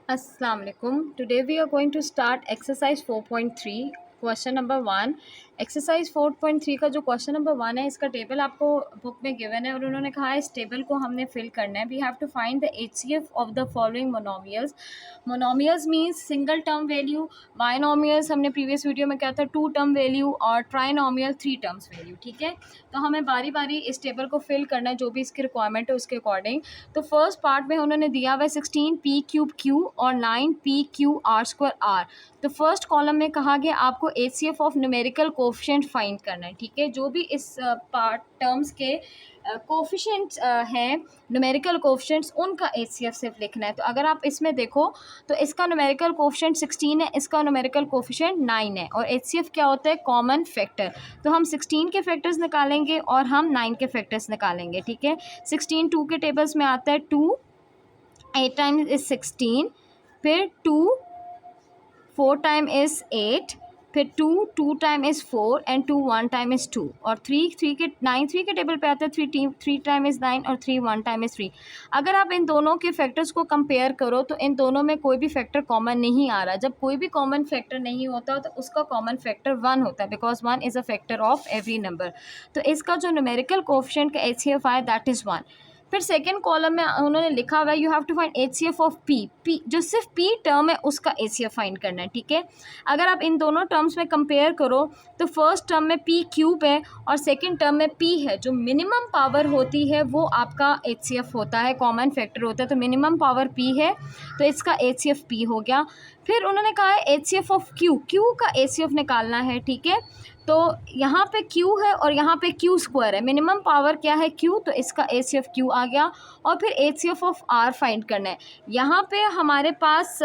Assalamu alaikum. Today we are going to start exercise 4.3 question number 1। Exercise 4.3 का जो question number 1 है, इसका table आपको बुक में गिवन है और उन्होंने कहा है इस टेबल को हमने फिल करना है। We have to find the HCF of the following monomials. Monomials means single term value, binomials हमने प्रीवियस वीडियो में क्या था 2 टर्म वैल्यू, और ट्राइनोमियल 3 टर्म्स वैल्यू। ठीक है, तो हमें बारी बारी इस टेबल को फिल करना है जो भी इसकी रिक्वायरमेंट है उसके अकॉर्डिंग। तो फर्स्ट पार्ट में उन्होंने दिया हुआ है 16 पी क्यूब क्यू और 9 P Q R square R. तो फर्स्ट कॉलम में कहा गया आपको HCF of numerical coefficient find करना है। ठीक है, जो भी इस पार्ट टर्म्स के कोफिशिएंट्स हैं, न्यूमेरिकल कोफिशिएंट्स, उनका एचसीएफ सिर्फ लिखना है। तो अगर आप इसमें देखो तो इसका न्यूमेरिकल कोफिशिएंट 16 है, इसका न्यूमेरिकल कोफिशिएंट 9 है, और एचसीएफ क्या होता है? Common factor. तो हम 16 के फैक्टर्स निकालेंगे और हम 9 के फैक्टर्स निकालेंगे। ठीक है, 16 2 के टेबल्स में आता है 2, 8 टाइम्स इज 16, फिर 2 4 टाइम इज़ 8, फिर 2 2 time is 4 and 2 1 time is 2, और 3 के टेबल पे आता है 3 टाइम इज़ 9 और 3 1 टाइम इज़ 3। अगर आप इन दोनों के फैक्टर्स को कंपेयर करो तो इन दोनों में कोई भी फैक्टर कॉमन नहीं आ रहा। जब कोई भी कॉमन फैक्टर नहीं होता तो उसका कॉमन फैक्टर 1 होता है, because 1 is a factor of every number. तो इसका जो न्यूमेरिकल कोएफिशिएंट का एचसीएफ आया दैट इज़ 1। फिर सेकेंड कॉलम में उन्होंने लिखा हुआ है you have to find HCF of P, जो सिर्फ पी टर्म है उसका एचसीएफ फाइंड करना है। ठीक है, अगर आप इन दोनों टर्म्स में कंपेयर करो तो फर्स्ट टर्म में पी क्यूब है और सेकंड टर्म में पी है। जो मिनिमम पावर होती है वो आपका एचसीएफ होता है, कॉमन फैक्टर होता है। तो मिनिमम पावर पी है तो इसका एचसीएफ पी हो गया। फिर उन्होंने कहा है एचसीएफ ऑफ क्यू का एचसीएफ निकालना है। ठीक है, तो यहाँ पे Q है और यहाँ पे Q स्क्वायर है। मिनिमम पावर क्या है? Q, तो इसका एचसीएफ Q आ गया। और फिर एचसीएफ ऑफ R फाइंड करना है। यहाँ पे हमारे पास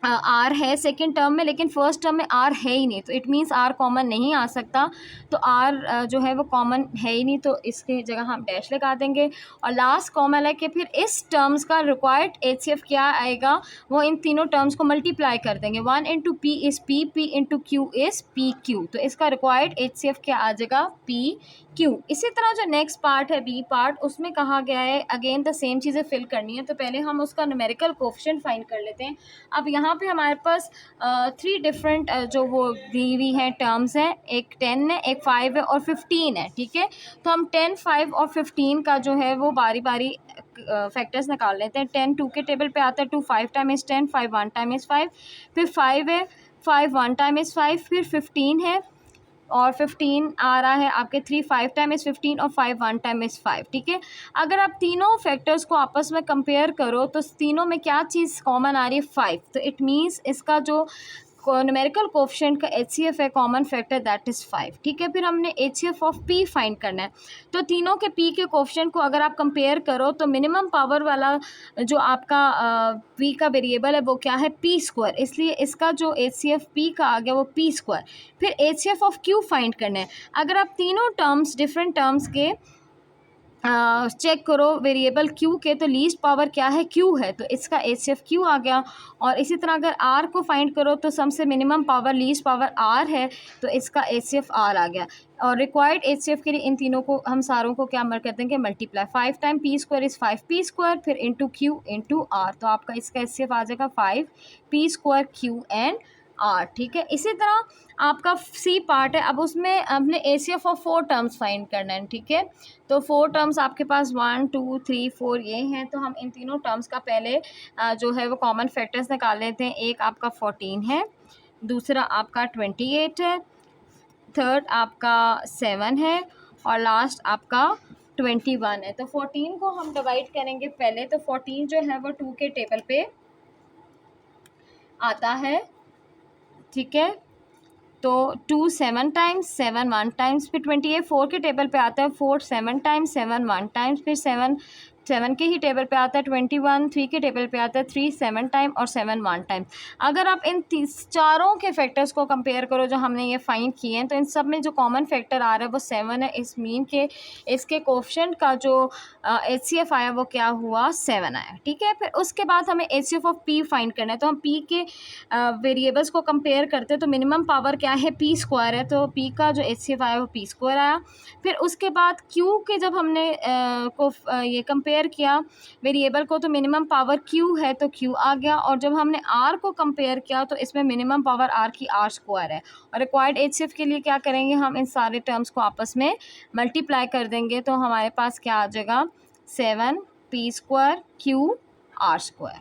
आर है सेकेंड टर्म में, लेकिन फर्स्ट टर्म में आर है ही नहीं, तो इट मीन्स आर कॉमन नहीं आ सकता। तो आर जो है वो कॉमन है ही नहीं, तो इसके जगह हम डैश लगा देंगे। और लास्ट कॉमन है कि फिर इस टर्म्स का रिक्वायर्ड एचसीएफ क्या आएगा, वो इन तीनों टर्म्स को मल्टीप्लाई कर देंगे। 1 into P is P into Q is P Q. तो इसका रिक्वायर्ड एचसीएफ क्या आ जाएगा? P Q. इसी तरह जो नेक्स्ट पार्ट है बी पार्ट, उसमें कहा गया है अगेन द सेम चीज़ें फिल करनी है। तो पहले हम उसका न्यूमेरिकल कोएफिशिएंट फाइंड कर लेते हैं। अब यहाँ पे हमारे पास 3 डिफरेंट जो वो दी हुई हैं टर्म्स हैं, एक 10 है, एक 5 है और 15 है। ठीक है, तो हम 10, 5 और 15 का जो है वो बारी बारी फैक्टर्स निकाल लेते हैं। 10 2 के टेबल पे आता है 2 5 टाइम इज़ 10, 5 1 टाइम इज़ 5, फिर 5 है, 5 1 टाइम इज़ 5, फिर 15 है और 15 आ रहा है आपके 3 5 टाइम इज़ 15 और 5 1 टाइम इज़ 5। ठीक है, अगर आप तीनों फैक्टर्स को आपस में कंपेयर करो तो तीनों में क्या चीज़ कॉमन आ रही है? 5। तो इट मीन्स इसका जो न्यूमेरिकल कोएफिशिएंट का एचसीएफ है कॉमन फैक्टर दैट इज़ 5। ठीक है, फिर हमने एचसीएफ ऑफ पी फाइंड करना है। तो तीनों के पी के कोएफिशिएंट को अगर आप कंपेयर करो तो मिनिमम पावर वाला जो आपका पी का वेरिएबल है वो क्या है? पी स्क्वायर, इसलिए इसका जो एचसीएफ पी का आ गया वो पी स्क्वायर। फिर एचसीएफ ऑफ क्यू फाइंड करना है। अगर आप तीनों टर्म्स डिफरेंट टर्म्स के चेक करो वेरिएबल क्यू के, तो लीस्ट पावर क्या है? क्यू है, तो इसका एचसीएफ क्यू आ गया। और इसी तरह अगर आर को फाइंड करो तो सबसे minimum power least power R है, तो इसका एचसीएफ आर आ गया। और रिक्वायर्ड एचसीएफ के लिए इन तीनों को हम सारों को क्या कर देंगे? Multiply. 5 time P square is 5 P square, फिर इंटू क्यू इंटू आर, तो आपका इसका एचसीएफ आ जाएगा 5 P square Q and R. ठीक है, इसी तरह आपका सी पार्ट है। अब उसमें अपने एचसीएफ ऑफ 4 टर्म्स फाइंड करना है। ठीक है, तो 4 टर्म्स आपके पास 1 2 3 4 ये हैं। तो हम इन तीनों टर्म्स का पहले जो है वो कॉमन फैक्टर्स निकाल लेते हैं। एक आपका 14 है, दूसरा आपका 28 है, थर्ड आपका 7 है और लास्ट आपका 21 है। तो 14 को हम डिवाइड करेंगे पहले। तो 14 जो है वो 2 के टेबल पे आता है। ठीक है, तो 2 7 टाइम्स, 7 1 टाइम्स, फिर 28 4 के टेबल पे आता है 4 7 टाइम्स, 7 1 टाइम्स, फिर 7 7 के ही टेबल पे आता है 21 3 के टेबल पे आता है 3 7 टाइम और 7 1 टाइम। अगर आप इन चारों के फैक्टर्स को कंपेयर करो जो हमने ये फाइंड किए हैं, तो इन सब में जो कॉमन फैक्टर आ रहा है वो 7 है। इस मीन के इसके कोएफिशिएंट का जो एचसीएफ आया वो क्या हुआ? 7 आया। ठीक है, फिर उसके बाद हमें एचसीएफ ऑफ पी फाइंड करना है। तो हम पी के वेरिएबल्स को कंपेयर करते हैं तो मिनिमम पावर क्या है? पी स्क्वायर है, तो पी का जो एचसीएफ आया वो पी स्क्वायर आया। फिर उसके बाद क्यू के जब हमने ये कंपेयर कंपेयर किया वेरिएबल को तो मिनिमम पावर q है तो q आ गया, और जब हमने r को कंपेयर किया तो इसमें मिनिमम पावर r की r स्क्वायर है। और रिक्वायर्ड HCF के लिए क्या करेंगे, हम इन सारे टर्म्स को आपस में मल्टीप्लाई कर देंगे तो हमारे पास क्या आ जाएगा 7p² q r square.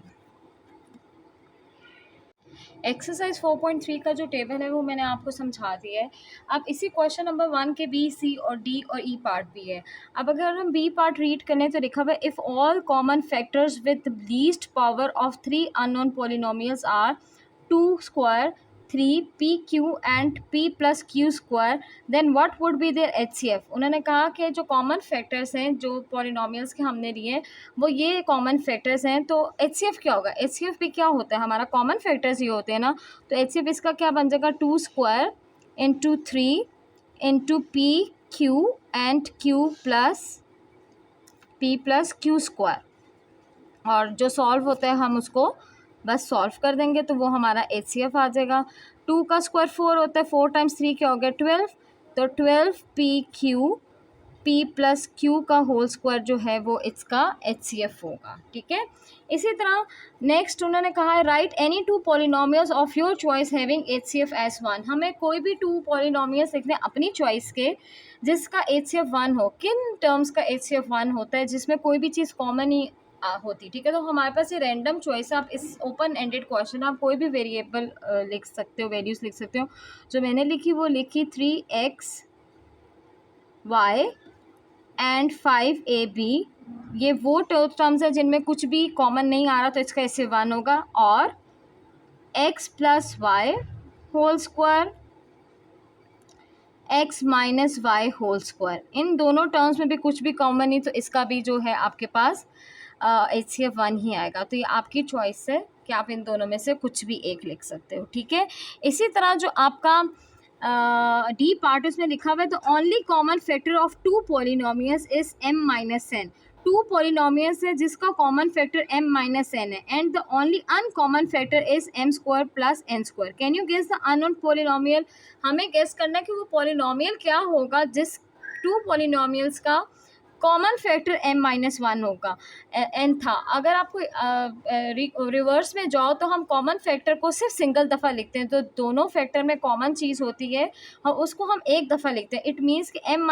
Exercise 4.3 का जो टेबल है वो मैंने आपको समझा दिया है। अब इसी क्वेश्चन नंबर 1 के बी, सी और डी और ई पार्ट भी है। अब अगर हम बी पार्ट रीड करें तो लिखा हुआ है if all common factors with least power of 3 unknown polynomials are 2² 3pq and p + q² then what would be their HCF। उन्होंने कहा कि जो कॉमन फैक्टर्स हैं जो पॉलिनोमियल्स के हमने लिए वो ये कॉमन फैक्टर्स हैं, तो HCF क्या होगा, HCF भी क्या होता है, हमारा कॉमन फैक्टर्स ही होते हैं ना, तो HCF इसका क्या बन जाएगा 2² × 3 × p q and q + q²। और जो सॉल्व होता है हम उसको बस सॉल्व कर देंगे तो वो हमारा HCF आ जाएगा। 2 का स्क्वायर 4 होता है, 4 × 3 क्या हो गया 12, तो 12pq p + q का होल स्क्वायर जो है वो इसका HCF होगा। ठीक है, इसी तरह नेक्स्ट उन्होंने कहा है right any 2 polynomials of your choice having HCF as 1। हमें कोई भी 2 पॉलिनोमियल्स लिखने अपनी चॉइस के जिसका HCF 1 हो। किन टर्म्स का HCF 1 होता है, जिसमें कोई भी चीज़ कॉमन ही होती। ठीक है, तो हमारे पास ये रैंडम चॉइस है। आप इस ओपन एंडेड क्वेश्चन आप कोई भी वेरिएबल लिख सकते हो, वैल्यूज लिख सकते हो। जो मैंने लिखी वो लिखी 3xy एंड 5ab। ये वो टर्म्स है जिनमें कुछ भी कॉमन नहीं आ रहा तो इसका HCF 1 होगा। और x + y whole square x - y whole square, इन दोनों टर्म्स में भी कुछ भी कॉमन नहीं तो इसका भी जो है आपके पास HCF 1 ही आएगा। तो ये आपकी चॉइस है कि आप इन दोनों में से कुछ भी एक लिख सकते हो। ठीक है, इसी तरह जो आपका डी पार्ट इसमें लिखा हुआ है तो only common factor of 2 polynomials is m - n। 2 polynomials है जिसका कॉमन फैक्टर m - n है and the only uncommon factor is m² + n²। Can you guess the unknown polynomial. हमें गेस करना है कि वो पॉलिनोमियल क्या होगा जिस 2 पॉलिनोमियल्स का कॉमन फैक्टर m - 1 होगा n था। अगर आपको रिवर्स में जाओ तो हम कॉमन फैक्टर को सिर्फ सिंगल दफ़ा लिखते हैं, तो दोनों फैक्टर में कॉमन चीज़ होती है उसको हम एक दफ़ा लिखते हैं। इट मीन्स कि m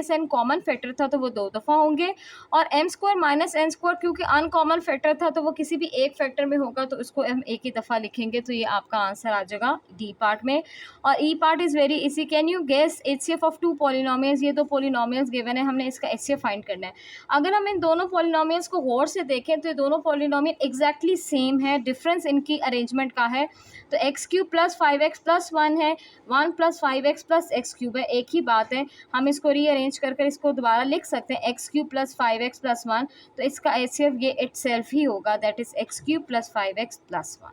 - n कॉमन फैक्टर था तो वो 2 दफ़ा होंगे, और m² - n² क्योंकि अनकॉमन फैक्टर था तो वो किसी भी एक फैक्टर में होगा तो उसको हम एक ही दफ़ा लिखेंगे। तो ये आपका आंसर आ जाएगा डी पार्ट में। और E part is very easy. Can you guess HCF of 2 polynomials. ये 2 पॉलिनोमियल्स गिवन है, हमने इसका HCF फाइंड करना है। अगर हम इन दोनों पॉलिनोमियल्स को गौर से देखें तो ये दोनों पॉलिनोमियल एग्जैक्टली सेम है, डिफरेंस इनकी अरेंजमेंट का है। तो x³ + 5x + 1 है, 1 + 5x + x³ है, एक ही बात है। हम इसको रीअरेंज कर इसको दोबारा लिख सकते हैं x³ + 5x + 1, तो इसका HCF ये इटसेल्फ ही होगा, दैट इज x³ + 5x + 1।